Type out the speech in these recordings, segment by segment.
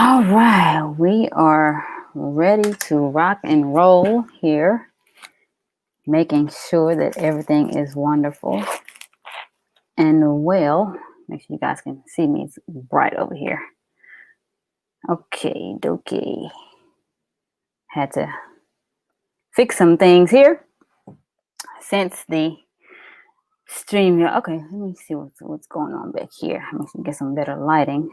All right, we are ready to rock and roll here, making sure that everything is wonderful and well. Make sure you guys can see me. It's bright over here. Okay, dokie. Had to fix some things here since the stream here. Okay, let me see what's going on back here. Make sure you get some better lighting.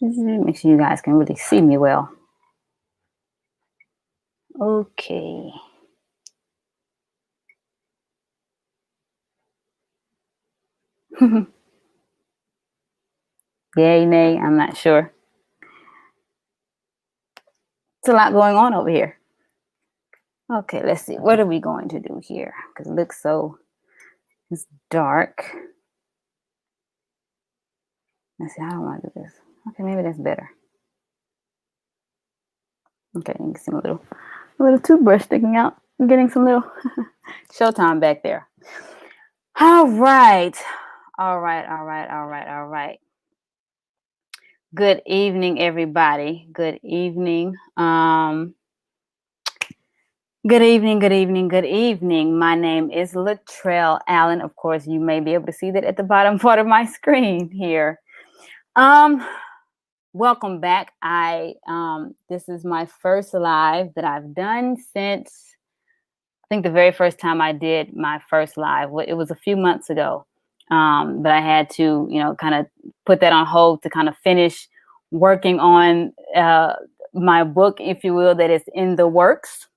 Make sure you guys can really see me well. Okay. Yay, nay, I'm not sure. It's a lot going on over here. Okay, let's see. What are we going to do here? Because it looks it's dark. Let's see. I don't want to do this. Okay, maybe that's better. Okay, you can see a little toothbrush sticking out. I'm getting some little showtime back there. All right. All right. Good evening, everybody. Good evening. Good evening. My name is Latrell Allen. Of course, you may be able to see that at the bottom part of my screen here. Welcome back. This is my first live that I've done since I think the very first time I did my first live. It was a few months ago. But I had to, kind of put that on hold to kind of finish working on my book, if you will, that is in the works,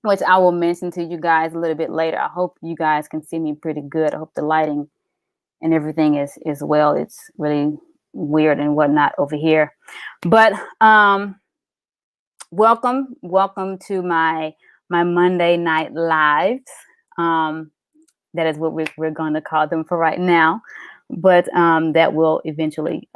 which I will mention to you guys a little bit later. I hope you guys can see me pretty good. I hope the lighting and everything is well. It's really weird and whatnot over here. But welcome to my Monday night lives. That is what we're going to call them for right now. But that will eventually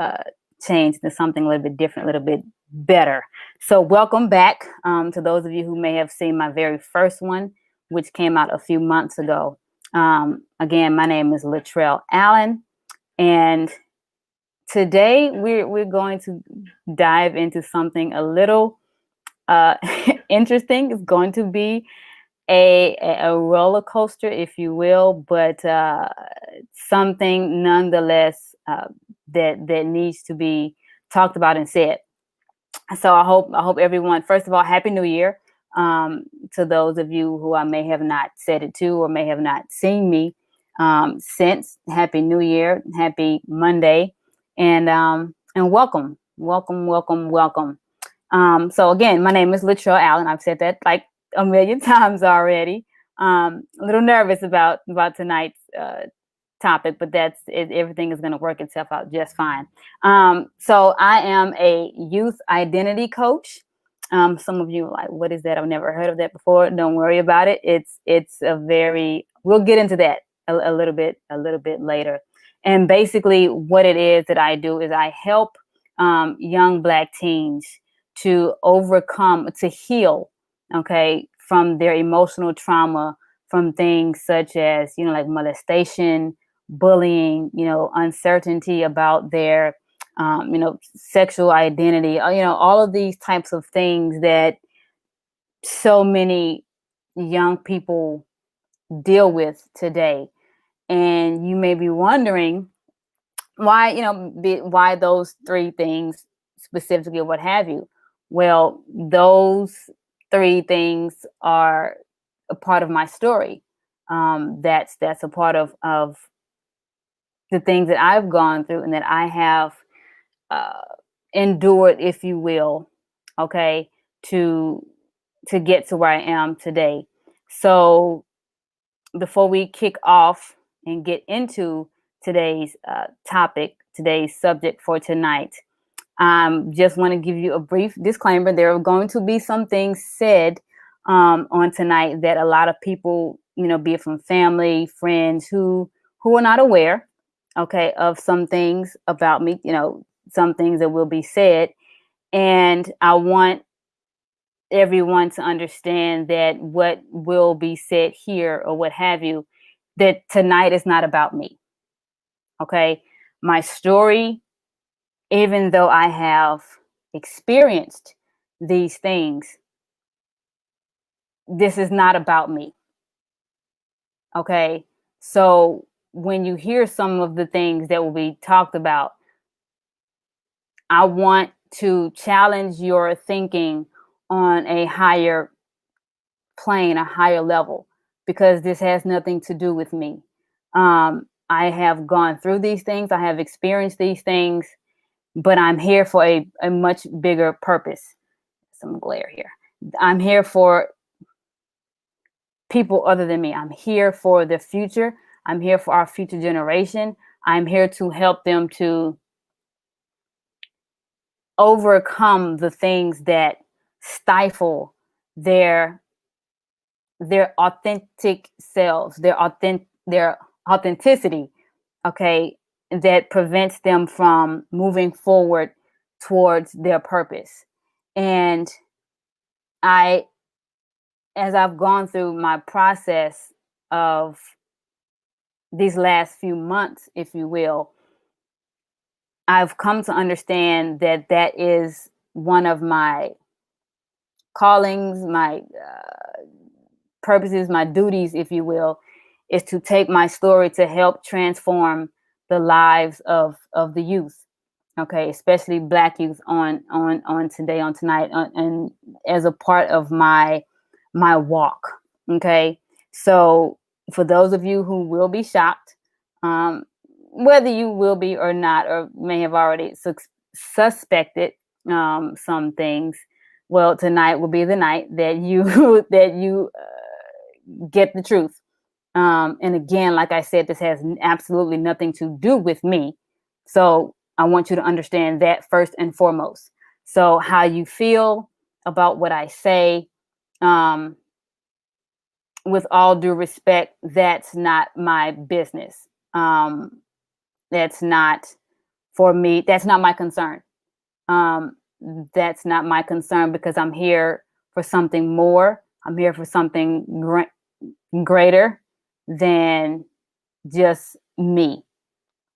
change to something a little bit different, a little bit better. So welcome back to those of you who may have seen my very first one, which came out a few months ago. Again, my name is Latrell Allen, and today we're going to dive into something a little interesting. It's going to be a roller coaster, if you will, but something nonetheless that needs to be talked about and said. So I hope everyone, first of all, Happy New Year to those of you who I may have not said it to or may have not seen me since. Happy New Year, happy Monday, and welcome. So again, my name is Latrell Allen. I've said that like a million times already. A little nervous about tonight's topic, but that's it. Everything is going to work itself out just fine. So I am a youth identity coach. Some of you are like, what is that? I've never heard of that before. Don't worry about it. It's a very, we'll get into that a little bit later. And basically what it is that I do is I help young Black teens to overcome, to heal, okay, from their emotional trauma, from things such as, like molestation, bullying, uncertainty about their, sexual identity, all of these types of things that so many young people deal with today. And you may be wondering why, why those three things specifically, or what have you. Well, those three things are a part of my story. That's a part of the things that I've gone through and that I have endured, if you will, okay, to get to where I am today. So before we kick off and get into today's topic, today's subject for tonight, just want to give you a brief disclaimer. There are going to be some things said on tonight that a lot of people, be it from family, friends who are not aware, okay, of some things about me, some things that will be said. And I want everyone to understand that what will be said here or what have you, that tonight is not about me. Okay. My story even though I have experienced these things, this is not about me. Okay. So when you hear some of the things that will be talked about, I want to challenge your thinking on a higher plane, a higher level, because this has nothing to do with me. I have gone through these things, I have experienced these things, but I'm here for a much bigger purpose. Some glare here. I'm here for people other than me. I'm here for the future. I'm here for our future generation. I'm here to help them to overcome the things that stifle their authentic selves, their authenticity, okay, that prevents them from moving forward towards their purpose. And I as I've gone through my process of these last few months, if you will, I've come to understand that that is one of my callings, my purposes, my duties, if you will, is to take my story to help transform the lives of the youth. Okay, especially Black youth on today, on tonight, and as a part of my walk. Okay, so for those of you who will be shocked, um, whether you will be or not, or may have already suspected some things, well, tonight will be the night that you that you get the truth. And again, like I said, this has absolutely nothing to do with me. So I want you to understand that first and foremost. So how you feel about what I say, um, with all due respect, that's not my business. That's not for me. That's not my concern. Um, that's not my concern because I'm here for something more. I'm here for something greater than just me.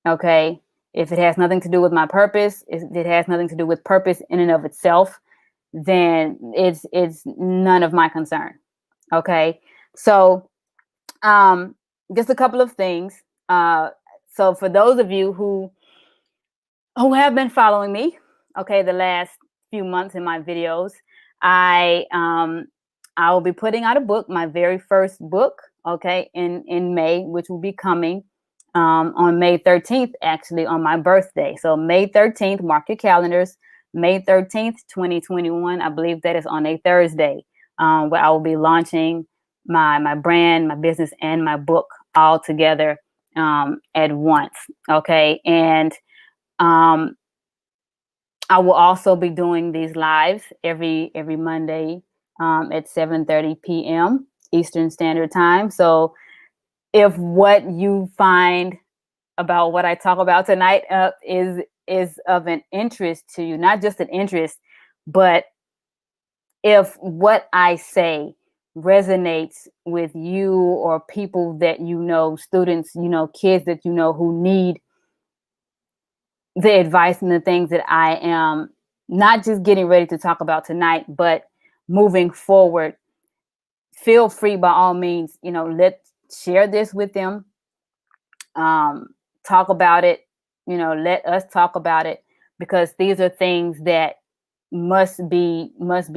Okay. If it has nothing to do with my purpose, if it has nothing to do with purpose in and of itself, then it's none of my concern. Okay. So just a couple of things. So for those of you who have been following me, okay, the last few months in my videos, I will be putting out a book, my very first book, okay, in May, which will be coming on May 13th, actually on my birthday. So May 13th, mark your calendars. May 13th, 2021. I believe that is on a Thursday, where I will be launching my brand, my business, and my book all together at once. Okay, and um, I will also be doing these lives every Monday at 7:30 p.m. Eastern Standard Time. So if what you find about what I talk about tonight is of an interest to you, not just an interest, but if what I say resonates with you or people that you know, students, you know, kids that you know who need the advice and the things that I am not just getting ready to talk about tonight, but moving forward, feel free by all means, you know, let's share this with them. Um, talk about it, you know, let us talk about it because these are things that must be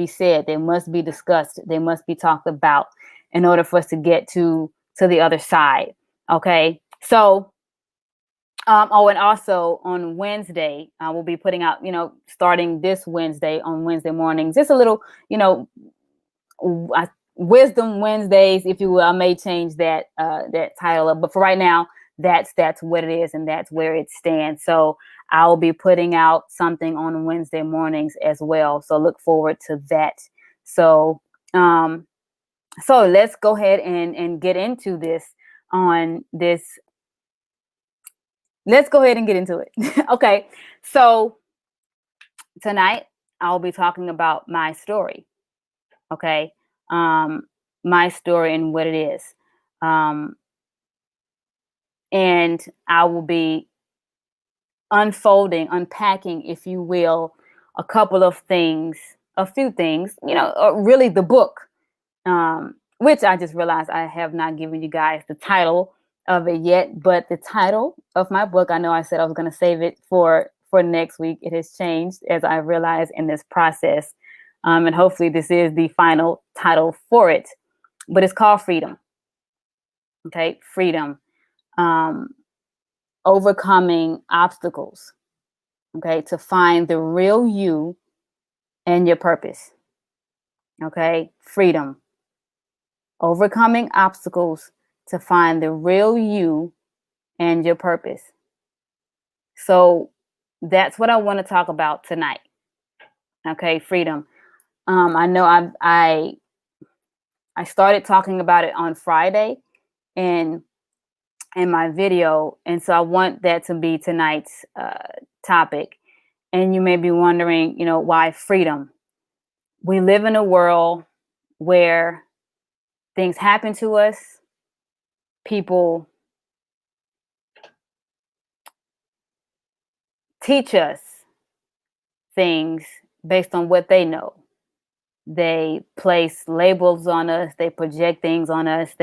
said. They must be discussed. They must be talked about in order for us to get to the other side. Okay. So oh, and also on Wednesday, I will be putting out, you know, starting this Wednesday on Wednesday mornings, just a little, you know, Wisdom Wednesdays, if you will. I may change that title up, but for right now, that's what it is, and that's where it stands. So I'll be putting out something on Wednesday mornings as well. So look forward to that. So um, so let's go ahead and get into this on this let's go ahead and get into it. Okay. So tonight I'll be talking about my story. Okay. Um, my story and what it is. Um, and I will be unfolding, unpacking, if you will, a few things, really the book, which I just realized I have not given you guys the title of it yet. But the title of my book, I know I said I was going to save it for next week. It has changed as I realized in this process. And hopefully this is the final title for it. But it's called Freedom. Okay, Freedom. Overcoming obstacles. Okay, to find the real you and your purpose. Okay, Freedom. Overcoming obstacles to find the real you and your purpose. So that's what I want to talk about tonight. Okay, freedom. I know I started talking about it on Friday in my video, and so I want that to be tonight's topic. And you may be wondering, why freedom? We live in a world where things happen to us. People teach us things based on what they know. They place labels on us. They project things on us.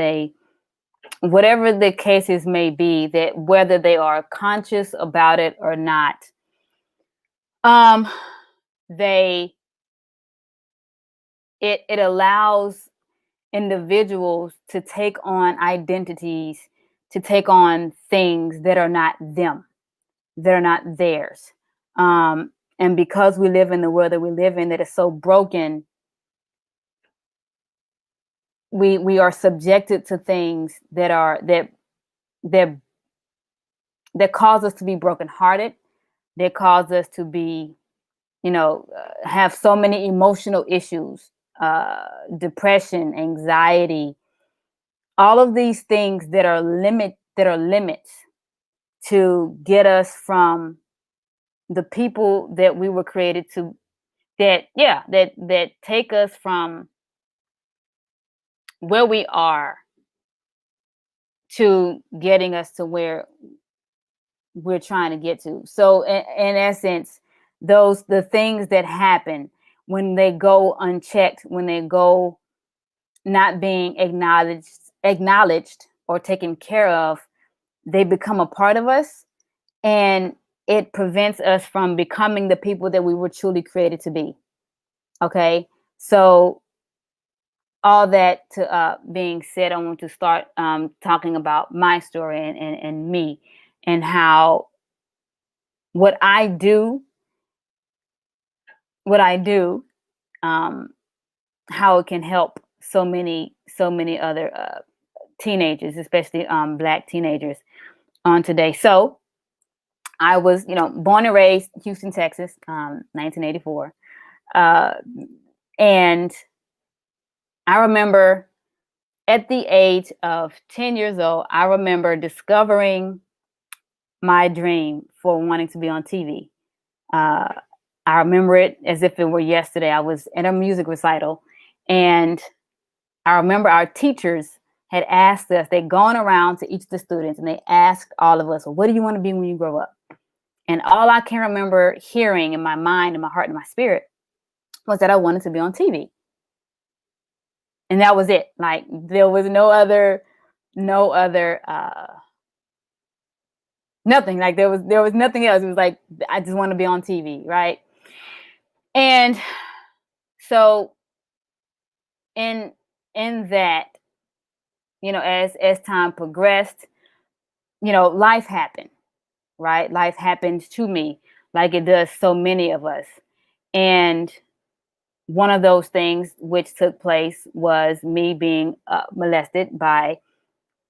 Whatever the cases may be, that whether they are conscious about it or not, it allows individuals to take on identities, to take on things that are not them, that are not theirs. And because we live in the world that we live in, that is so broken, we are subjected to things that cause us to be brokenhearted, that cause us to be, have so many emotional issues, depression, anxiety, all of these things that are limits to get us from the people that we were created to, that take us from where we are to getting us to where we're trying to get to. So in essence, the things that happen when they go unchecked, when they go not being acknowledged or taken care of, they become a part of us, and it prevents us from becoming the people that we were truly created to be. Okay, so all that being said, I want to start talking about my story and me, and how what I do, how it can help so many other teenagers, especially Black teenagers on today. So I was, born and raised Houston, Texas, 1984. And I remember at the age of 10 years old, I remember discovering my dream for wanting to be on TV. I remember it as if it were yesterday. I was at a music recital, and I remember our teachers had asked us, they'd gone around to each of the students, and they asked all of us, well, what do you want to be when you grow up? And all I can remember hearing in my mind, in my heart, and my spirit was that I wanted to be on TV. And that was it. Like, there was no other, nothing. Like, there was nothing else. It was like, I just want to be on TV, right? And so in that, as time progressed, life happened, right? Life happens to me like it does so many of us. And one of those things which took place was me being molested by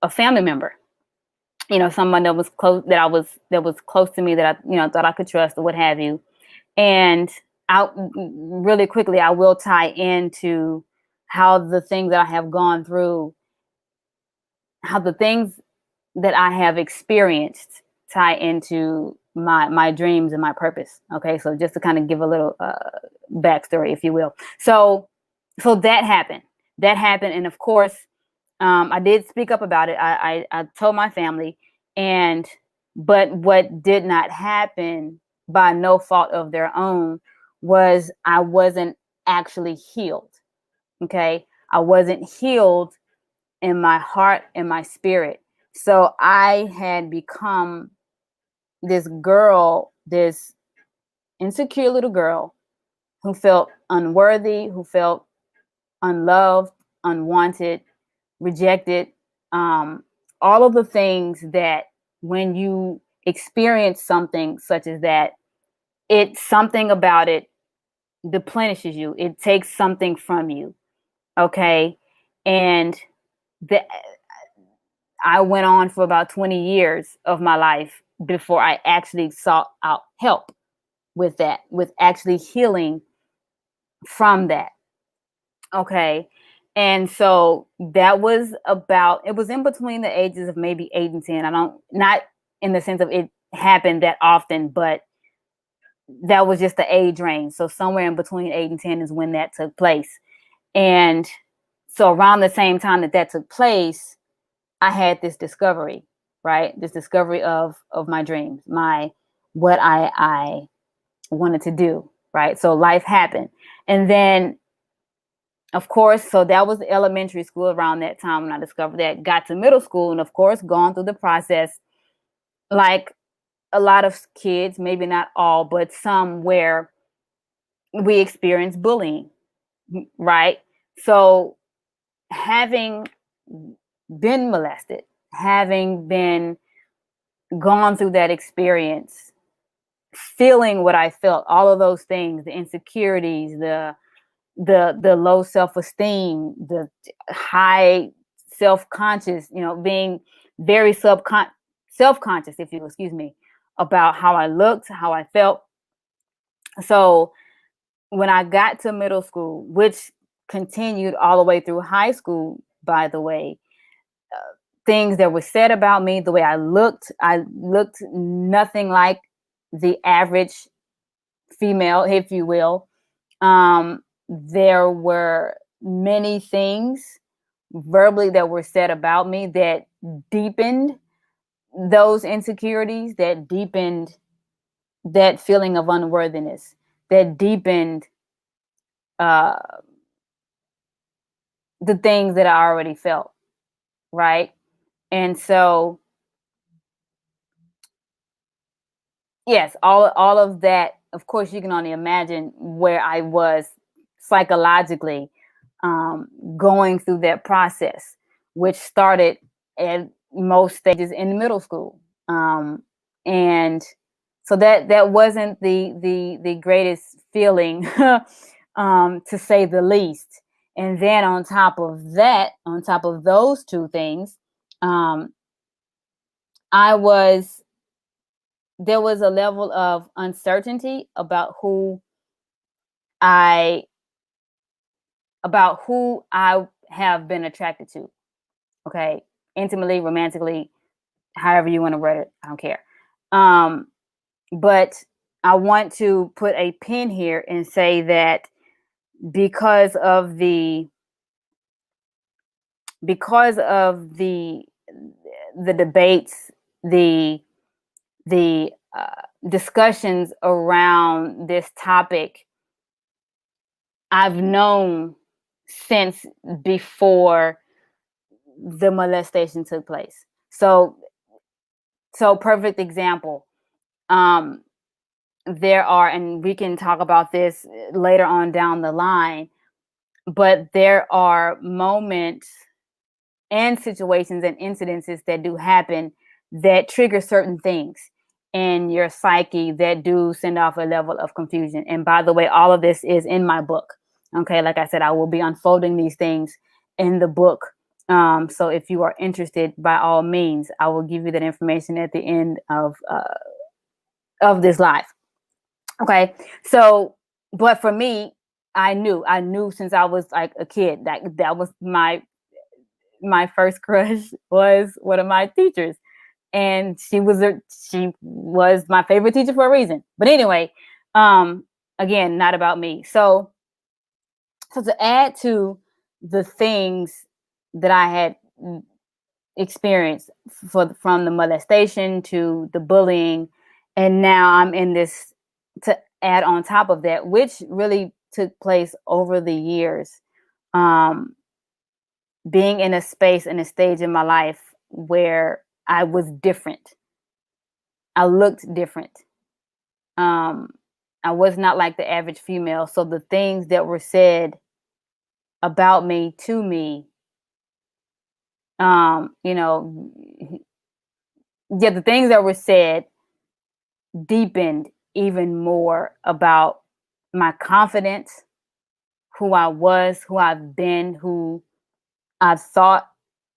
a family member. Someone that was close, that was close to me, that I, thought I could trust, or what have you. And really quickly, I will tie into how the things that I have gone through, how the things that I have experienced tie into my dreams and my purpose. Okay, so just to kind of give a little backstory, if you will. So that happened. And of course, I did speak up about it. I told my family, and But what did not happen by no fault of their own was I wasn't actually healed. Okay. I wasn't healed in my heart and my spirit. So I had become this girl, this insecure little girl who felt unworthy, who felt unloved, unwanted, rejected, um, all of the things that when you experience something such as that, it's something about it deplenishes you. It takes something from you. Okay. And the, I went on for about 20 years of my life before I actually sought out help with that, with actually healing from that. Okay. And so that was about, it was in between the ages of maybe 8 and 10. I don't, not in the sense of it happened that often, but that was just the age range. So somewhere in between 8 and 10 is when that took place. And so around the same time that that took place, I had this discovery, right? This discovery of my dreams, my what I wanted to do, right? So life happened. And then of course, so that was elementary school around that time when I discovered that. Got to middle school and of course gone through the process like a lot of kids, maybe not all, but some where we experience bullying, right? So having been molested, having been gone through that experience, feeling what I felt, all of those things, the insecurities, the low self-esteem, the high self-conscious, being very self-conscious, if you excuse me, about how I looked, how I felt. So when I got to middle school, which continued all the way through high school, by the way, things that were said about me, the way I looked nothing like the average female, if you will. There were many things verbally that were said about me that deepened those insecurities, that deepened that feeling of unworthiness, that deepened uh, the things that I already felt, right? And so, yes, all of that. Of course, you can only imagine where I was psychologically going through that process, which started at most stages in middle school, and so that wasn't the greatest feeling, to say the least. And then on top of that, on top of those two things, um, I was there was a level of uncertainty I about who I have been attracted to. Okay, intimately, romantically, however you want to word it, I don't care. Um, but I want to put a pin here and say that because of the because of the debates, the discussions around this topic, I've known since before the molestation took place. So perfect example. Um, there are, and we can talk about this later on down the line, but there are moments and situations and incidences that do happen that trigger certain things in your psyche that do send off a level of confusion. And by the way, all of this is in my book. Okay, like I said, I will be unfolding these things in the book. So if you are interested, by all means, I will give you that information at the end of this live. Okay, so but for me, I knew since I was like a kid that was my first crush was one of my teachers, and she was my favorite teacher for a reason. But anyway, again, not about me. So to add to the things that I had experience from the molestation to the bullying, and now I'm in this to add on top of that, which really took place over the years. Um, being in a space and a stage in my life where I was different, I looked different. Um, I was not like the average female, so the things that were said about me to me, you know, yeah, the things that were said deepened even more about my confidence, who I was, who I've been, who I thought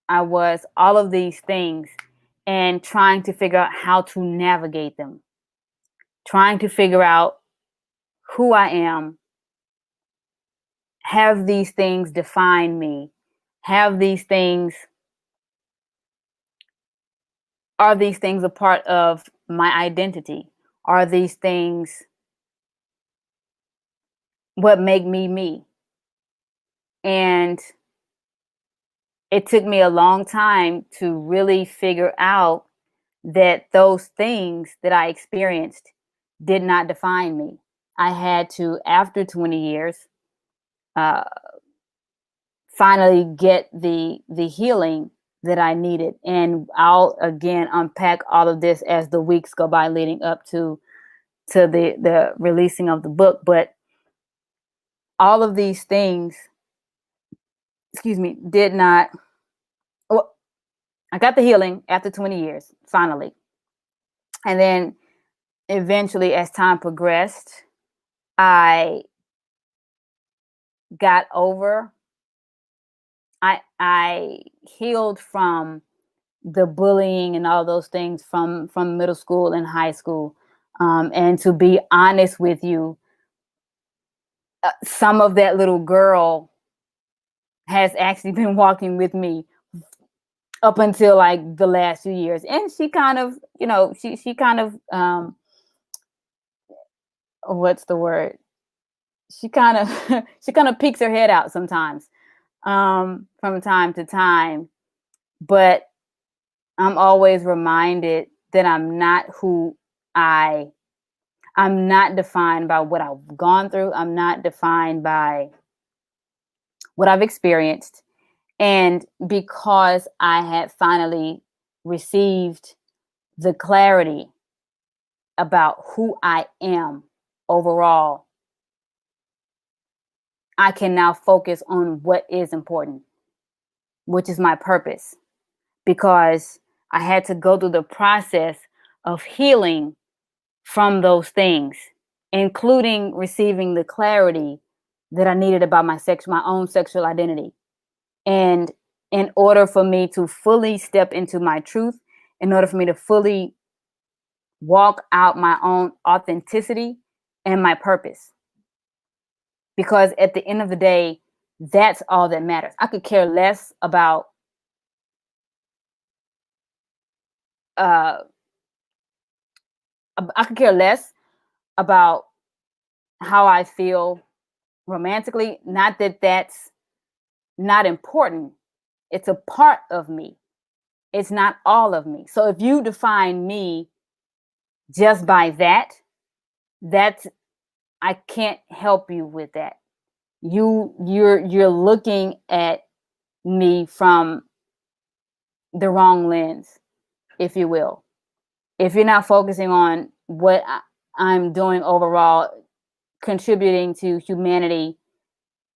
I was, all of these things, and trying to figure out how to navigate them, trying to figure out who I am, have these things define me, have these things, are these things a part of my identity? Are these things what make me me? And it took me a long time to really figure out that those things that I experienced did not define me. I had to, after 20 years, uh, finally get the healing that I needed. And I'll again unpack all of this as the weeks go by leading up to the releasing of the book. But all of these things, excuse me, did not. Well, I got the healing after 20 years, finally, and then eventually, as time progressed, I got over. I healed from the bullying and all those things from middle school and high school. And to be honest with you, some of that little girl has actually been walking with me up until like the last few years, and she kind of, she kind of, what's the word? She kind of she kind of peeks her head out sometimes, from time to time, but I'm always reminded that I I'm not defined by what I've gone through. I'm not defined by what I've experienced. And because I had finally received the clarity about who I am overall, I can now focus on what is important, which is my purpose. Because I had to go through the process of healing from those things, including receiving the clarity that I needed about my own sexual identity. And in order for me to fully step into my truth, in order for me to fully walk out my own authenticity and my purpose. Because at the end of the day, that's all that matters. I could care less about uh I could care less about how I feel romantically. Not that that's not important. It's a part of me. It's not all of me. So if you define me just by that, that's I can't help you with that. You're looking at me from the wrong lens, if you will. If you're not focusing on what I'm doing overall, contributing to humanity,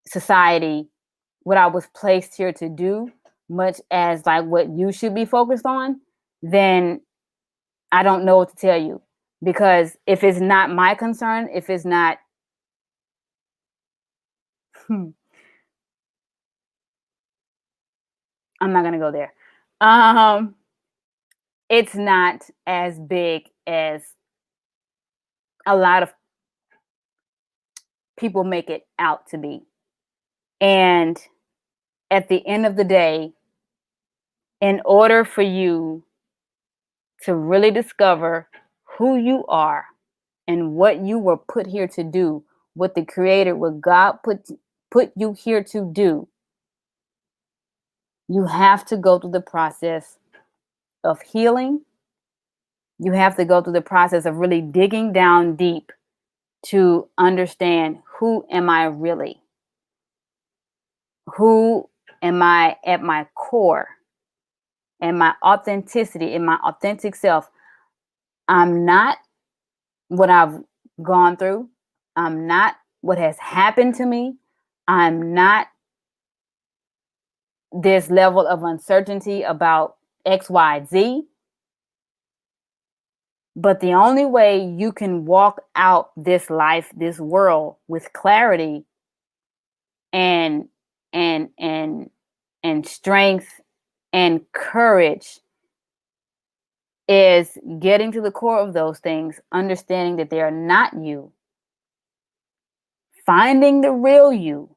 society, what I was placed here to do, much as like what you should be focused on, then I don't know what to tell you. Because if it's not my concern, if it's not, I'm not gonna go there. Um, it's not as big as a lot of people make it out to be. And at the end of the day, in order for you to really discover who you are and what you were put here to do, what the creator, what God put you here to do, You have to go through the process of healing. You have to go through the process of really digging down deep to understand, who am I really? Who am I at my core? And my authenticity, in my authentic self. I'm not what I've gone through. I'm not what has happened to me. I'm not this level of uncertainty about X, Y, Z. But the only way you can walk out this life, this world with clarity and and and and strength and courage is getting to the core of those things, understanding that they are not you, finding the real you,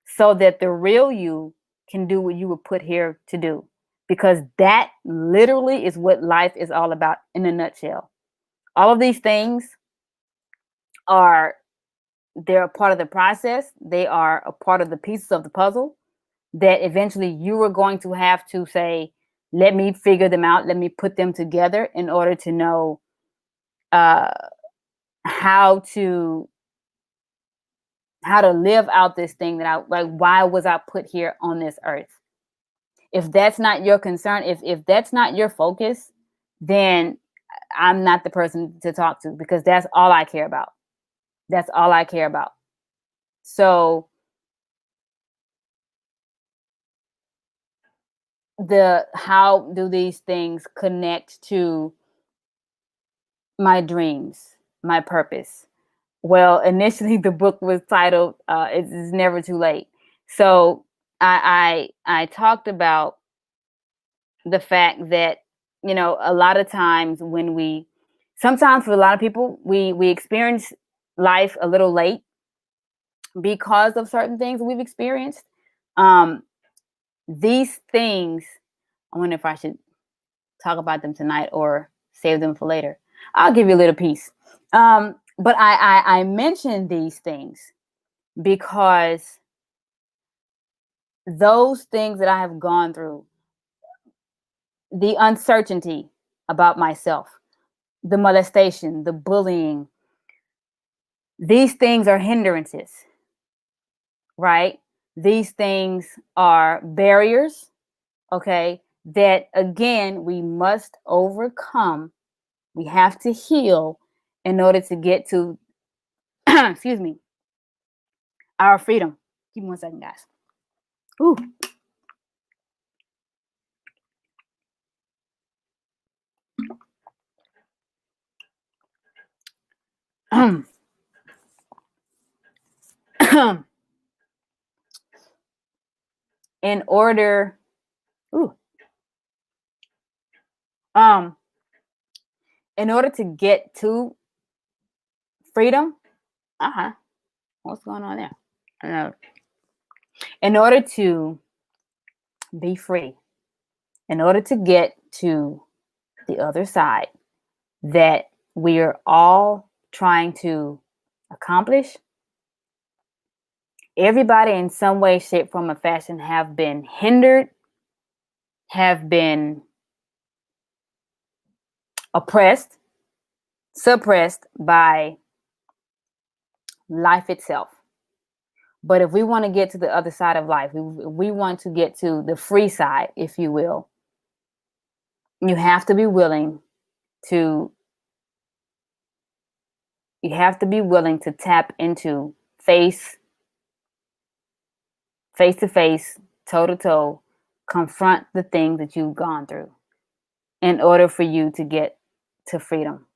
so that the real you can do what you were put here to do. Because that literally is what life is all about in a nutshell. All of these things are, they're a part of the process. They are a part of the pieces of the puzzle that eventually you are going to have to say, let me figure them out. Let me put them together in order to know uh, how to live out this thing that I like. Why was I put here on this earth? If that's not your concern, if that's not your focus, then I'm not the person to talk to, because that's all I care about. That's all I care about. So how do these things connect to my dreams, my purpose? Well, initially the book was titled "It's Never Too Late." So I talked about the fact that, a lot of times when sometimes for a lot of people, we experience life a little late because of certain things we've experienced. Um, these things, I wonder if I should talk about them tonight or save them for later. I'll give you a little piece. But I mention these things because those things that I have gone through, the uncertainty about myself, the molestation, the bullying, these things are hindrances, right? These things are barriers, okay, that again, we must overcome. We have to heal in order to get to, excuse me, our freedom. Give me 1 second, guys. Ooh. in order, ooh, um, in order to get to freedom, uh-huh, what's going on there? I know. In order to be free, in order to get to the other side that we are all trying to accomplish, everybody in some way, shape, form, or fashion have been hindered, have been oppressed, suppressed by life itself. But if we want to get to the other side of life, we want to get to the free side, if you will, you have to be willing to tap into face to face, toe to toe, confront the things that you've gone through in order for you to get to freedom.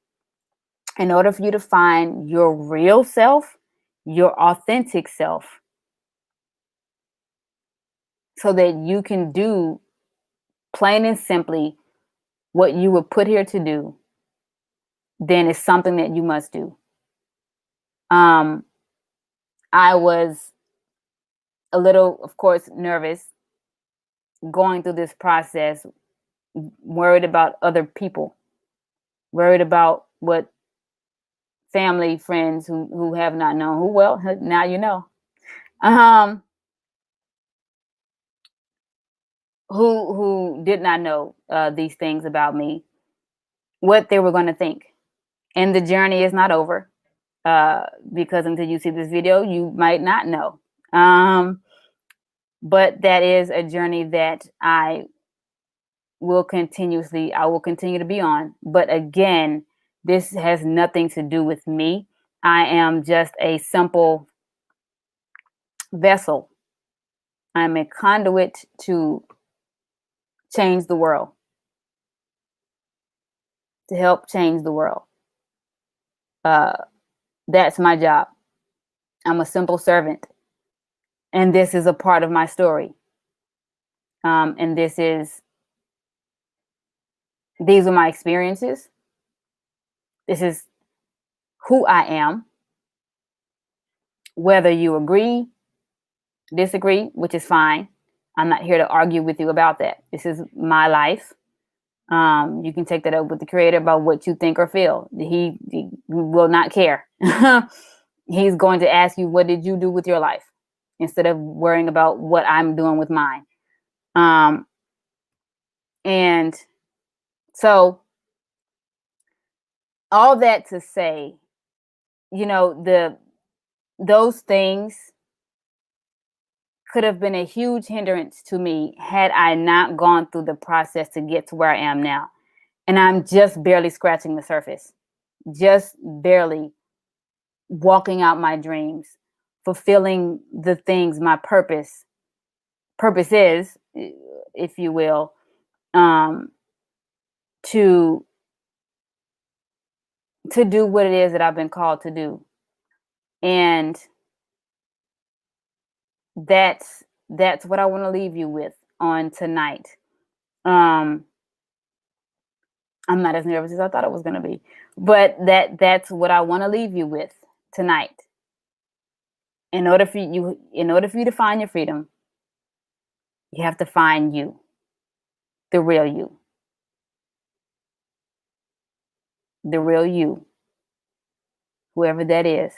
In order for you to find your real self, your authentic self, so that you can do plain and simply what you were put here to do, then it's something that you must do. Um, I was a little, of course, nervous going through this process, worried about other people, worried about what family, friends who have not known, who, well, now you know. Um, who did not know these things about me, what they were going to think. And the journey is not over, because until you see this video, you might not know. But that is a journey that I will continue to be on. But again, this has nothing to do with me. I am just a simple vessel. I'm a conduit to change the world, to help change the world. That's my job. I'm a simple servant. And this is a part of my story. And these are my experiences. This is who I am. Whether you agree, disagree, which is fine. I'm not here to argue with you about that. This is my life. You can take that up with the creator about what you think or feel. He will not care. He's going to ask you, what did you do with your life? Instead of worrying about what I'm doing with mine. And so all that to say, those things could have been a huge hindrance to me had I not gone through the process to get to where I am now. And I'm just barely scratching the surface, just barely walking out my dreams, fulfilling the things my purpose is, if you will, to do what it is that I've been called to do. And that's what I want to leave you with on tonight. I'm not as nervous as I thought it was going to be, but that's what I want to leave you with tonight. In order for you to find your freedom, you have to find you, the real you. The real you, whoever that is,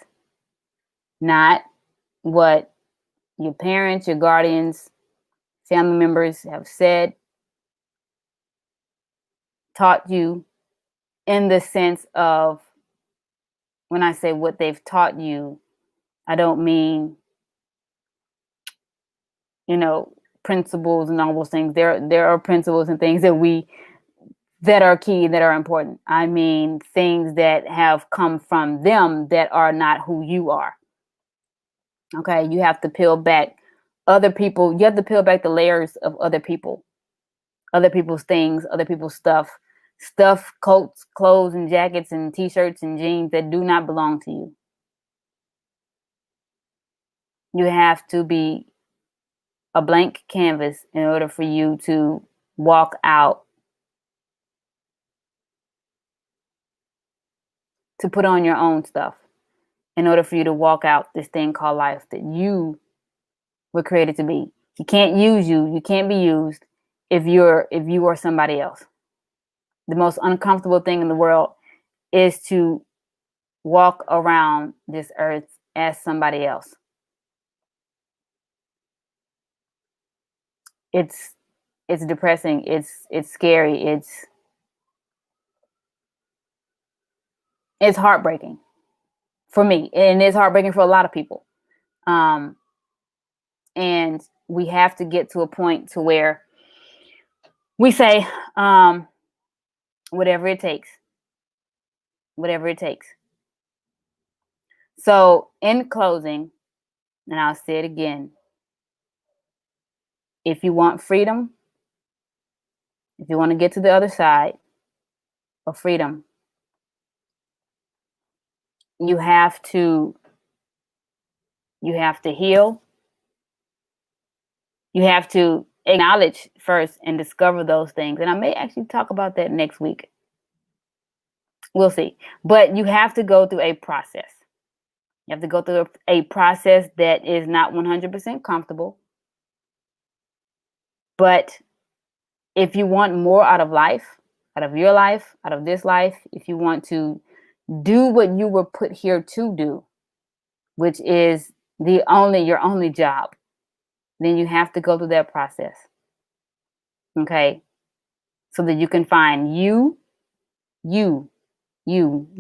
not what your parents, your guardians, family members have said, taught you, in the sense of, when I say what they've taught you, I don't mean, principles and all those things. There are principles and things that are key, that are important. I mean, things that have come from them that are not who you are. Okay, you have to peel back other people. You have to peel back the layers of other people, other people's things, other people's stuff, coats, clothes, and jackets, and t-shirts and jeans that do not belong to you. You have to be a blank canvas in order for you to walk out, to put on your own stuff, in order for you to walk out this thing called life that you were created to be. He can't use you. You can't be used if you are somebody else. The most uncomfortable thing in the world is to walk around this earth as somebody else. It's depressing. It's scary. It's heartbreaking for me, and it's heartbreaking for a lot of people. And we have to get to a point to where we say, whatever it takes. Whatever it takes. So in closing, and I'll say it again, if you want freedom, if you want to get to the other side of freedom, you have to heal. You have to acknowledge first and discover those things. And I may actually talk about that next week. We'll see. But you have to go through a process. You have to go through a process that is not 100% comfortable. But if you want more out of life, out of your life, out of this life, if you want to do what you were put here to do, which is your only job, then you have to go through that process. Okay. So that you can find you, the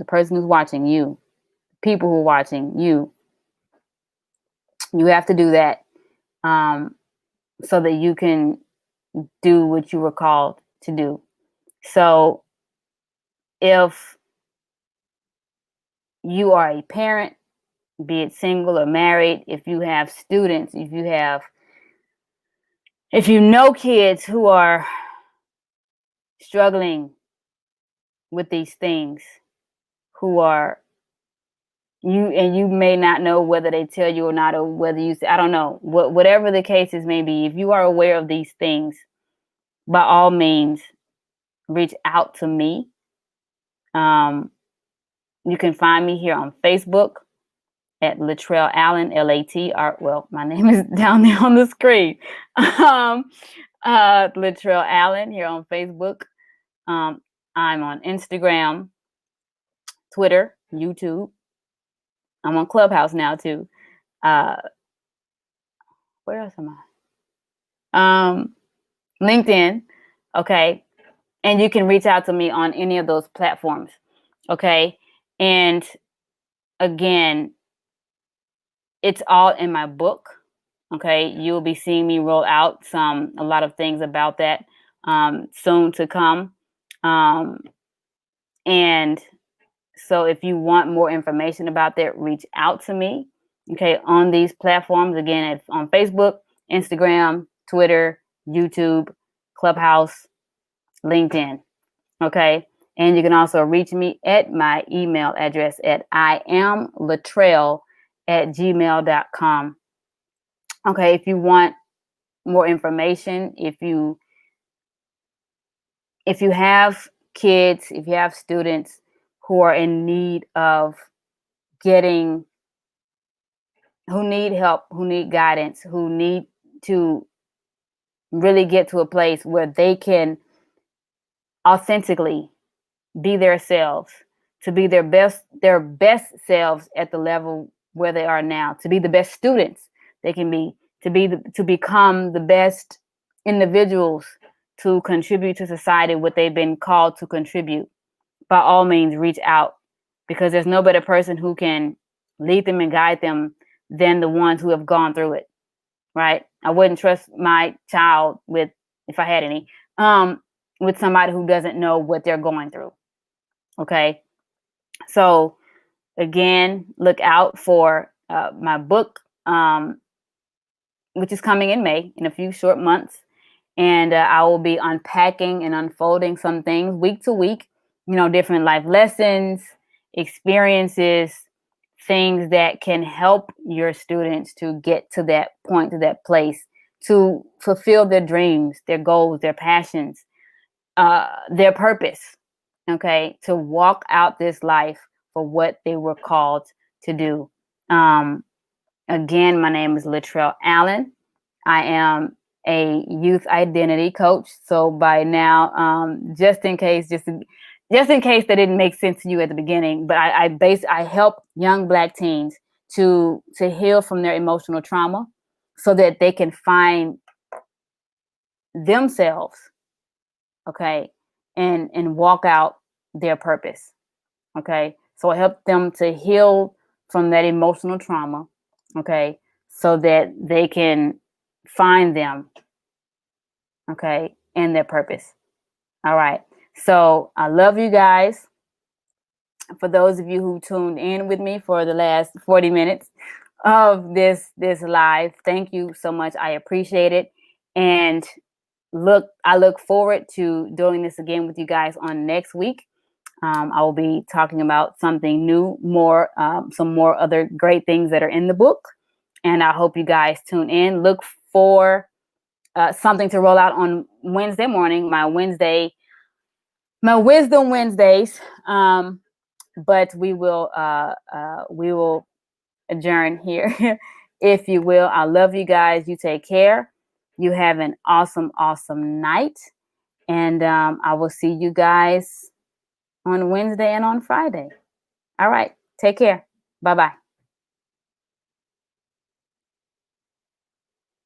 person who's watching, you, people who are watching, you. You have to do that so that you can do what you were called to do. So if you are a parent, be it single or married, if you have students, if you know kids who are struggling with these things, who are you may not know whether they tell you or not, or whether you say, I don't know, whatever the cases may be, if you are aware of these things, by all means, reach out to me. You can find me here on Facebook at Latrell Allen, LATR. Well, my name is down there on the screen. Latrell Allen here on Facebook. I'm on Instagram, Twitter, YouTube. I'm on Clubhouse now too. Where else am I? LinkedIn. Okay. And you can reach out to me on any of those platforms. Okay. And again, it's all in my book. Okay. You'll be seeing me roll out a lot of things about that soon to come. And so if you want more information about that, reach out to me. Okay. On these platforms, again, it's on Facebook, Instagram, Twitter, YouTube, Clubhouse, LinkedIn. Okay. And you can also reach me at my email address at iamlatrell@gmail.com. Okay. If you want more information, if you have kids, if you have students who are in need of who need help, who need guidance, who need to really get to a place where they can authentically be themselves, to be their best selves at the level where they are now, to be the best students they can be, to become the best individuals to contribute to society what they've been called to contribute. By all means, reach out, because there's no better person who can lead them and guide them than the ones who have gone through it. Right? I wouldn't trust my child with, if I had any, with somebody who doesn't know what they're going through. Okay. So again, look out for my book, which is coming in May, in a few short months. And I will be unpacking and unfolding some things week to week, different life lessons, experiences, things that can help your students to get to that point, to that place, to fulfill their dreams, their goals, their passions, their purpose. Okay. To walk out this life for what they were called to do. Again, my name is Latrell Allen. I am a youth identity coach. So by now, just in case that didn't make sense to you at the beginning, but I help young Black teens to heal from their emotional trauma so that they can find themselves, okay, and walk out their purpose. Okay. So I help them to heal from that emotional trauma, okay, so that they can find them, okay, and their purpose. All right. So I love you guys. For those of you who tuned in with me for the last 40 minutes of this live, thank you so much. I appreciate it. And I look forward to doing this again with you guys on next week. I will be talking about something new, some more other great things that are in the book. And I hope you guys tune in. Look for something to roll out on Wednesday morning, my Wisdom Wednesdays. But we will adjourn here, if you will. I love you guys. You take care. You have an awesome, awesome night. And I will see you guys on Wednesday and on Friday. All right. Take care. Bye-bye.